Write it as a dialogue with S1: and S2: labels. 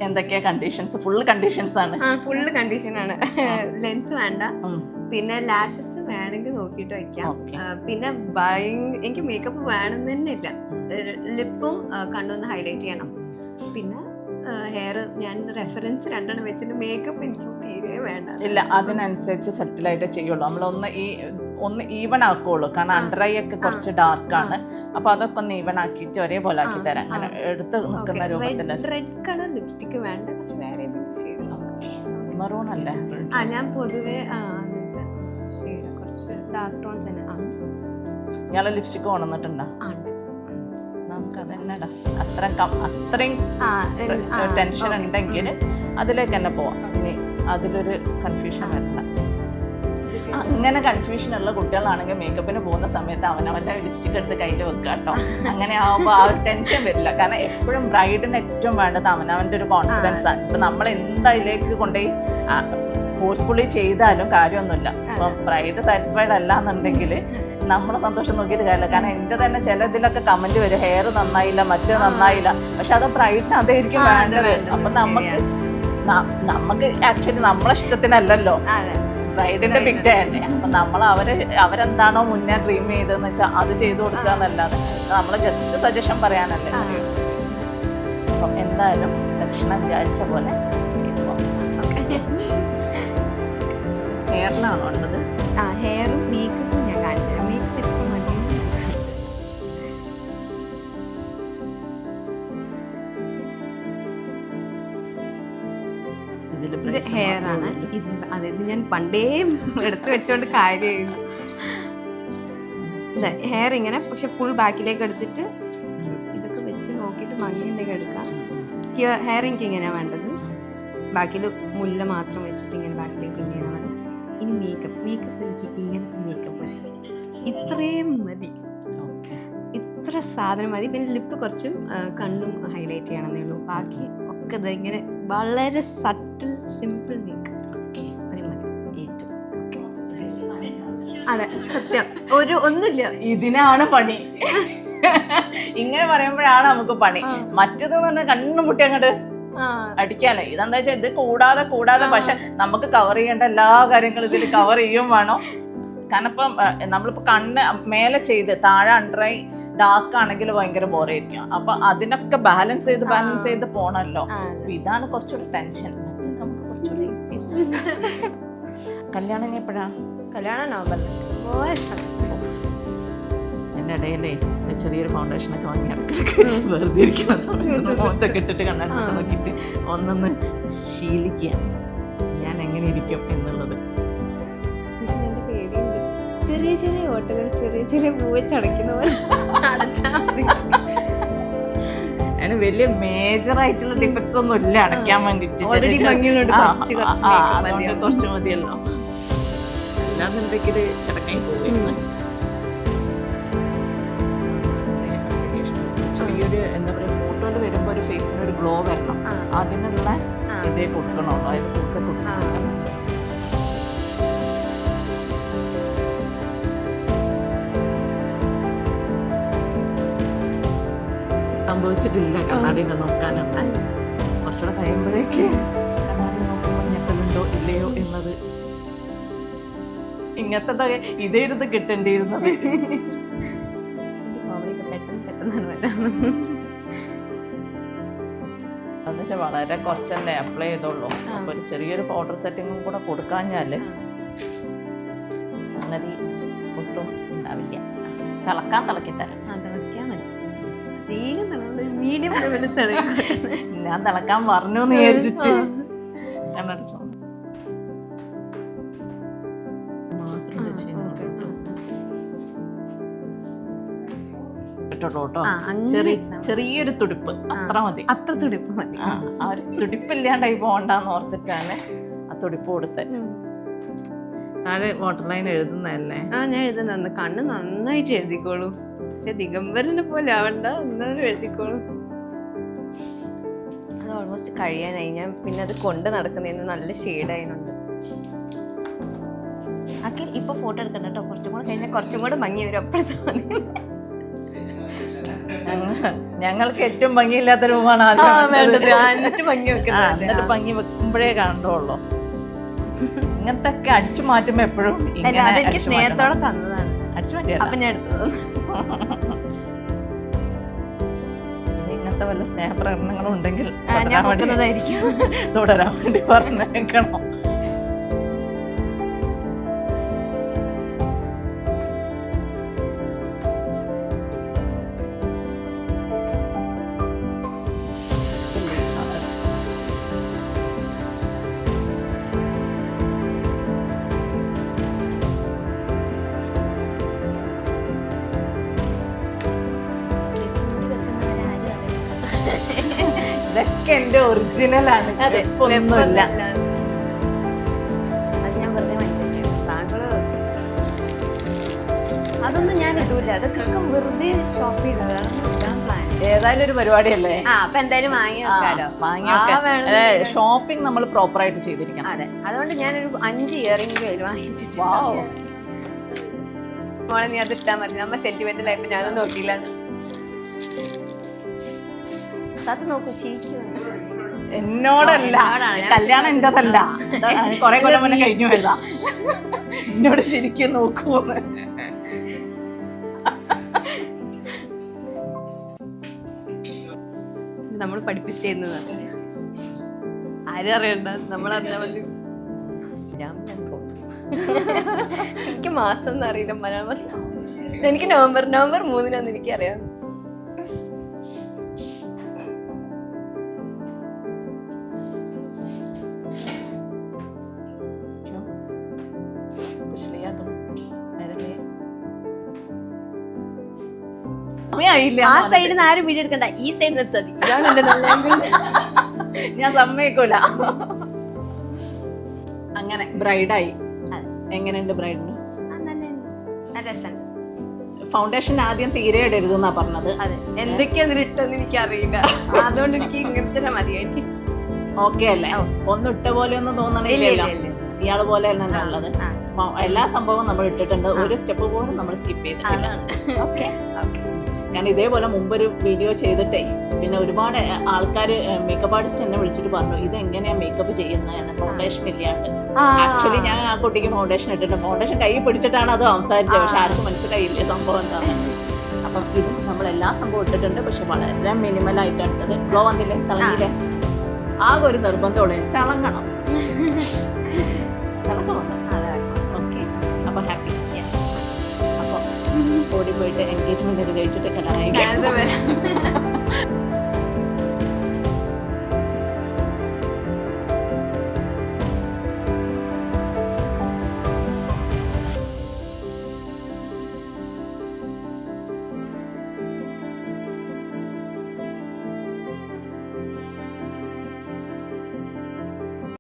S1: എന്തൊക്കെയാ conditions? Full conditions ആണ്.
S2: Full കണ്ടീഷനാണ്. ലെൻസ് വേണ്ട, പിന്നെ ലാഷസ് വേണമെങ്കിൽ നോക്കിയിട്ട് വയ്ക്കാം. പിന്നെ എനിക്ക് മേക്കപ്പ് വേണമെന്ന് തന്നെ ഇല്ല. ലിപ്പും കണ്ണൊന്ന് ഹൈലൈറ്റ് ചെയ്യണം. പിന്നെ ഹെയർ ഞാൻ റെഫറൻസ് 2 വെച്ചിട്ട് മേക്കപ്പ് എനിക്ക് തീരെ വേണ്ട.
S1: ഇല്ല, അതിനനുസരിച്ച് സെറ്റിലായിട്ട് ചെയ്യുള്ളൂ. നമ്മളൊന്ന് ഒന്ന് ഈവൺ ആക്കുള്ളൂ. കാരണം അണ്ടർ ഐ ഒക്കെ കുറച്ച് ഡാർക്കാണ്. അപ്പൊ അതൊക്കെ ഒന്ന് ഈവൺ ആക്കിയിട്ട് ഒരേപോലെ ആക്കി തരാം. അങ്ങനെ എടുത്ത് നിൽക്കുന്ന രൂപത്തിൽ.
S2: റെഡ് കളർ ലിപ്സ്റ്റിക് വേണ്ട, പക്ഷെ വേറെ ഏതെങ്കിലും ഷെയ്ഡ്.
S1: മെറൂൺ അല്ലേ?
S2: ഞാൻ പൊതുവെ അങ്ങനത്തെ ഷെയ്ഡ് കുറച്ച് ഡാർക്ക് ടോൺസ് തന്നെ.
S1: ഇയാളെ ലിപ്സ്റ്റിക് കൊണ്ടുവന്നിട്ടുണ്ടോ? നമുക്ക് അതന്നെ അത്രയും ടെൻഷൻ ഉണ്ടെങ്കിൽ അതിലേക്ക് തന്നെ പോവാം. ഇനി അതിലൊരു കൺഫ്യൂഷൻ വരില്ല. അങ്ങനെ കൺഫ്യൂഷൻ ഉള്ള കുട്ടികളാണെങ്കിൽ മേക്കപ്പിന് പോകുന്ന സമയത്ത് അവനവൻ്റെ ലിപ്സ്റ്റിക് എടുത്ത് കയ്യിൽ വെക്കുക കേട്ടോ. അങ്ങനെ ആകുമ്പോൾ ആ ഒരു ടെൻഷൻ വരില്ല. കാരണം എപ്പോഴും ബ്രൈഡിന് ഏറ്റവും വേണ്ടത് അവനവൻ്റെ ഒരു കോൺഫിഡൻസ് ആണ്. ഇപ്പം നമ്മൾ എന്തായിലേക്ക് കൊണ്ടുപോയി ഫോഴ്സ്ഫുള്ളി ചെയ്താലും കാര്യമൊന്നുമില്ല. ഇപ്പം ബ്രൈഡ് സാറ്റിസ്ഫൈഡ് അല്ല എന്നുണ്ടെങ്കിൽ നമ്മളെ സന്തോഷം നോക്കിയിട്ട് കാര്യമില്ല. കാരണം എൻ്റെ തന്നെ ചില ഇതിലൊക്കെ കമന്റ് വരും, ഹെയർ നന്നായില്ല, മറ്റേ നന്നായില്ല. പക്ഷെ അത് ബ്രൈഡിന് അതായിരിക്കും വേണ്ടത്. അപ്പം നമുക്ക് ആക്ച്വലി നമ്മളെ ഇഷ്ടത്തിനല്ലല്ലോ, ബ്രൈഡിന്റെ ബിഗ് ഡേ തന്നെ. അപ്പം നമ്മൾ അവരെന്താണോ മുന്നേ ഡ്രീം ചെയ്തതെന്ന് വെച്ചാൽ അത് ചെയ്തു കൊടുക്കുക എന്നല്ലാതെ നമ്മൾ ജസ്റ്റ് സജഷൻ പറയാനല്ലേ. അപ്പം എന്തായാലും ദക്ഷിണ വിചാരിച്ച പോലെ ചെയ്തു പോകാം. ഹെയറിനാണോ ഉള്ളത്?
S2: ഹെയറും മേക്കപ്പും ഞാൻ കാണിച്ചു തരാം. മേക്കപ്പ് എത്ര മതി? ഇത് ഹെയർ ആണ്. ഇത് ഞാൻ പണ്ടേ എടുത്തു വെച്ചോണ്ട് കാര്യമായിരുന്നു. ഹെയർ ഇങ്ങനെ, പക്ഷെ ഫുൾ ബാക്കിലേക്ക് എടുത്തിട്ട് ഇതൊക്കെ വെച്ച് നോക്കിയിട്ട് ഭംഗിയുണ്ടെങ്കിൽ എടുക്കാം. ഹെയർ എനിക്ക് ഇങ്ങനെയാണ് വേണ്ടത്. ബാക്കിൽ മുല്ല മാത്രം വെച്ചിട്ട് ഇങ്ങനെ ബാക്കിലേക്ക് ഇങ്ങനെ വേണം. ഇനി മേക്കപ്പ് എനിക്ക് ഇങ്ങനത്തെ മേക്കപ്പ് ഇത്രയും മതി. ഇത്ര സാധനം മതി. പിന്നെ ലിപ്പ് കുറച്ചും കണ്ണും ഹൈലൈറ്റ് ചെയ്യണമെന്നേ ഉള്ളൂ. ബാക്കി ഒക്കെ ഇത് ഇങ്ങനെ വളരെ സട്ടിൽ സിമ്പിൾ മേക്കപ്പ്. അതെ, സത്യം. ഒന്നുമില്ല,
S1: ഇതിനാണ് പണി. ഇങ്ങനെ പറയുമ്പോഴാണ് നമുക്ക് പണി. മറ്റേതെന്ന് പറഞ്ഞാൽ കണ്ണും മുട്ടി അങ്ങോട്ട് അടിക്കാല്ലേ. ഇതെന്താ വെച്ചാൽ ഇത് കൂടാതെ പക്ഷെ നമുക്ക് കവർ ചെയ്യേണ്ട എല്ലാ കാര്യങ്ങളും ഇതിൽ കവർ ചെയ്യും വേണം. കാരണം ഇപ്പം നമ്മളിപ്പോ കണ്ണ് മേലെ ചെയ്ത് താഴെ അണ്ടറായി ഡാർക്ക് ആണെങ്കിൽ ഭയങ്കര ബോറായിരിക്കും. അപ്പൊ അതിനൊക്കെ ബാലൻസ് ചെയ്ത് പോണല്ലോ. ഇതാണ് കുറച്ചുകൂടി ടെൻഷൻ. നമുക്ക് കുറച്ചുകൂടി ഈസി. കല്യാണം ഇനി എപ്പോഴാ?
S2: കല്യാണം നവംബറിൽ.
S1: എൻ്റെ ഇടയിലേ ചെറിയൊരു ഫൗണ്ടേഷനൊക്കെ വാങ്ങി ഇടയ്ക്കിടയ്ക്ക് വെറുതെ ഇരിക്കുന്ന സമയത്ത് മുഖത്തൊക്കെ ഇട്ടിട്ട് കണ്ണൊക്കെ നോക്കിയിട്ട് ഒന്നൊന്ന് ശീലിക്കുക ഞാൻ എങ്ങനെ ഇരിക്കും എന്നുള്ളത്.
S2: ചെറിയ ചെറിയ ഓട്ടുകൾ ചെറിയ പൂവ് ചടയ്ക്കുന്ന പോലെ അടച്ചാൽ മതി.
S1: അതിന് വലിയ മേജർ ആയിട്ടുള്ള ഡിഫക്ട്സ് ഒന്നും ഇല്ല അടയ്ക്കാൻ വേണ്ടിട്ട്. കുറച്ച് മതിയല്ലോ. അല്ലാന്നുണ്ടെങ്കിൽ ചടക്കായി പോവുകയാണ്. ചെറിയൊരു എന്താ പറയുക, ഫോട്ടോയിൽ വരുമ്പോൾ ഒരു ഫേസിന് ഒരു ഗ്ലോ വരണം. അതിനുള്ള ഇതേ കൊടുക്കണുള്ളൂ. അതിൽ കൊടുക്കണം. സംഭവിച്ചിട്ടില്ല കണ്ണാടിനെ നോക്കാനുണ്ട്. കുറച്ചുകൂടെ കഴിയുമ്പോഴേക്ക് കണ്ണാടി നോക്കുമ്പോൾ ഞെട്ടലുണ്ടോ ഇല്ലയോ എന്നത്. ഇങ്ങനത്തെ ഇതായിരുന്നു കിട്ടേണ്ടിയിരുന്നത്. എന്നുവെച്ചാൽ വളരെ കുറച്ചല്ലേ അപ്ലൈ ചെയ്തോളൂ. അപ്പൊ ഒരു ചെറിയൊരു പൗഡർ സെറ്റിങ്ങും കൂടെ കൊടുക്കാഞ്ഞാല് സംഗതി ഒട്ടും ഉണ്ടാവില്ല. തിളക്കിത്തരാം. ഞാൻ തിളക്കാൻ പറഞ്ഞു എന്ന് വിചാരിച്ചിട്ട് കണ്ണടച്ചോ ചെറിയൊരു തുടിപ്പ് അത്ര തുടിപ്പ് മതി. ആ ഒരു തുടിപ്പില്ലാണ്ടായി പോകണ്ടെന്ന് ഓർത്തിട്ടാണ് ആ തുടിപ്പ് കൊടുത്തത്. താഴെ വാട്ടർ ലൈൻ എഴുതുന്നതല്ലേ?
S2: ഞാൻ എഴുതുന്ന കണ്ണ് നന്നായിട്ട് എഴുതിക്കോളൂ. പക്ഷെ ദിഗംബരനെ പോലെ ആവണ്ട, എന്നാലും എഴുതിക്കോളൂ. അത് ഓൾമോസ്റ്റ് കഴിയാനായി. ഞാൻ പിന്നെ അത് കൊണ്ട് നടക്കുന്നതിന് നല്ല ഷെയ്ഡായതുകൊണ്ട്. അഖിൽ ഇപ്പൊ ഫോട്ടോ എടുക്കണ്ട കേട്ടോ. കുറച്ചും കൂടെ കഴിഞ്ഞാൽ കുറച്ചും കൂടെ ഭംഗി വരും. അപ്പോഴത്തെ
S1: ഞങ്ങൾക്ക് ഏറ്റവും ഭംഗിയില്ലാത്ത റൂമാണ്
S2: വേണ്ടത്. എന്നിട്ട് ഭംഗി വെക്കുന്നത്.
S1: എന്നിട്ട് ഭംഗി വെക്കുമ്പോഴേ കണ്ടുള്ളൂ. ഇങ്ങനത്തെ ഒക്കെ അടിച്ചു മാറ്റുമ്പോ എപ്പോഴും
S2: അതെനിക്ക് സ്നേഹത്തോടെ തന്നതാണ്.
S1: അടിച്ചു മാറ്റിയ
S2: അപ്പൊ ഞാൻ എടുത്തത്.
S1: ഇങ്ങനത്തെ വല്ല സ്നേഹപ്രകടനങ്ങളും ഉണ്ടെങ്കിൽ
S2: ഞാൻ
S1: തുടരാൻ വേണ്ടി പറഞ്ഞേക്കണം. ഇതൊക്കെ എന്റെ ഒറിജിനൽ ആണ്. ഒന്നുമില്ല.
S2: അത് ഞാൻ വെറുതെ മനസ്സിലാക്കി. താങ്കള് അതൊന്നും ഞാൻ ഇടൂല. അതൊക്കെ വെറുതെ ഷോപ്പ് ചെയ്തതാണ്. പ്ലാൻ
S1: ഏതായാലും ഒരു പരിപാടിയല്ലേ.
S2: അപ്പൊ എന്തായാലും വാങ്ങി വെക്കാലോ.
S1: ഷോപ്പിംഗ് നമ്മൾ പ്രോപ്പർ ആയിട്ട് ചെയ്തിരിക്കണം.
S2: അതെ, അതുകൊണ്ട് ഞാനൊരു 5 ഇയറിംഗ് വാങ്ങിച്ചിട്ട്. മോളെ നീ അത് ഇട്ടാ മതി. നമ്മ സെന്റിമെന്റൽ ആയിട്ട് ഞാനൊന്നും നോക്കിയില്ല. അത് നോക്കൂ, ചിരിക്കും.
S1: എന്നോടല്ല, കല്യാണം എന്റേതല്ല. കൊറേ കൊല്ലം മുന്നേ കഴിഞ്ഞു പോയതാ. എന്നോട് ശരിക്കും നോക്കൂന്ന്.
S2: നമ്മൾ പഠിപ്പിച്ചിരുന്നത് ആരും അറിയണ്ട, നമ്മളറിഞ്ഞാൽ മതി. എനിക്ക് മാസം ഒന്നും അറിയില്ല, മലയാള മാസം. എനിക്ക് നവംബർ 3 എനിക്കറിയാം. ആ സൈഡിൽ നിന്ന് ആരും വീഡിയോ എടുക്കണ്ട, ഈ സൈഡ് നിർത്തതി.
S1: ഞാൻ സമ്മതിക്കൂല. അങ്ങനെ ബ്രൈഡായി. എങ്ങനെയുണ്ട് ബ്രൈഡിന്? ഫൗണ്ടേഷൻ ആദ്യം തീരെ ഇടരുതെന്നാ പറഞ്ഞത്.
S2: അതെ, എന്തൊക്കെയാ അതിലിട്ടെന്ന് എനിക്ക് അറിയില്ല. അതുകൊണ്ട് എനിക്ക് ഇങ്ങനത്തെ മതി. എനിക്ക്
S1: ഓക്കെ അല്ലേ? ഒന്നും ഇട്ട പോലെ ഒന്നും തോന്നണില്ലല്ലോ. ഇയാള് പോലെ തന്നെ ഉള്ളത്. എല്ലാ സംഭവവും നമ്മൾ ഇട്ടിട്ടുണ്ട്. ഒരു സ്റ്റെപ്പ് പോലും നമ്മൾ സ്കിപ്പ് ചെയ്തിട്ടില്ല. ഓക്കെ. ഞാൻ ഇതേപോലെ മുമ്പൊരു വീഡിയോ ചെയ്തിട്ടേ പിന്നെ ഒരുപാട് ആൾക്കാർ മേക്കപ്പ് ആർട്ടിസ്റ്റ് എന്നെ വിളിച്ചിട്ട് പറഞ്ഞു ഇത് എങ്ങനെയാ മേക്കപ്പ് ചെയ്യുന്നത് എന്ന്, ഫൗണ്ടേഷൻ ഇല്ലാണ്ട്. ആക്ച്വലി ഞാൻ ആ കുട്ടിക്ക് ഫൗണ്ടേഷൻ ഇട്ടിട്ടുണ്ട്. ഫൗണ്ടേഷൻ കൈ പിടിച്ചിട്ടാണ് അത് സംസാരിച്ചത്. പക്ഷെ ആർക്കും മനസ്സിലായില്ലേ സംഭവം എന്താണ്. അപ്പം ഇതും നമ്മൾ എല്ലാ സംഭവം ഇട്ടിട്ടുണ്ട്. പക്ഷെ വളരെ മിനിമൽ ആയിട്ടാണ് ഇട്ടത്. ഗ്ലോ വന്നില്ലേ, തിളങ്ങിയില്ലേ? ആകെ ഒരു നിർബന്ധമുള്ളൂ, തിളങ്ങണം. തിളക്കം വന്നു. ഓക്കെ, അപ്പൊ ഹാപ്പി. അപ്പൊ ഓടി പോയിട്ട് എൻഗേജ്മെന്റ് ഒക്കെ കഴിച്ചിട്ട് കല്യാണം.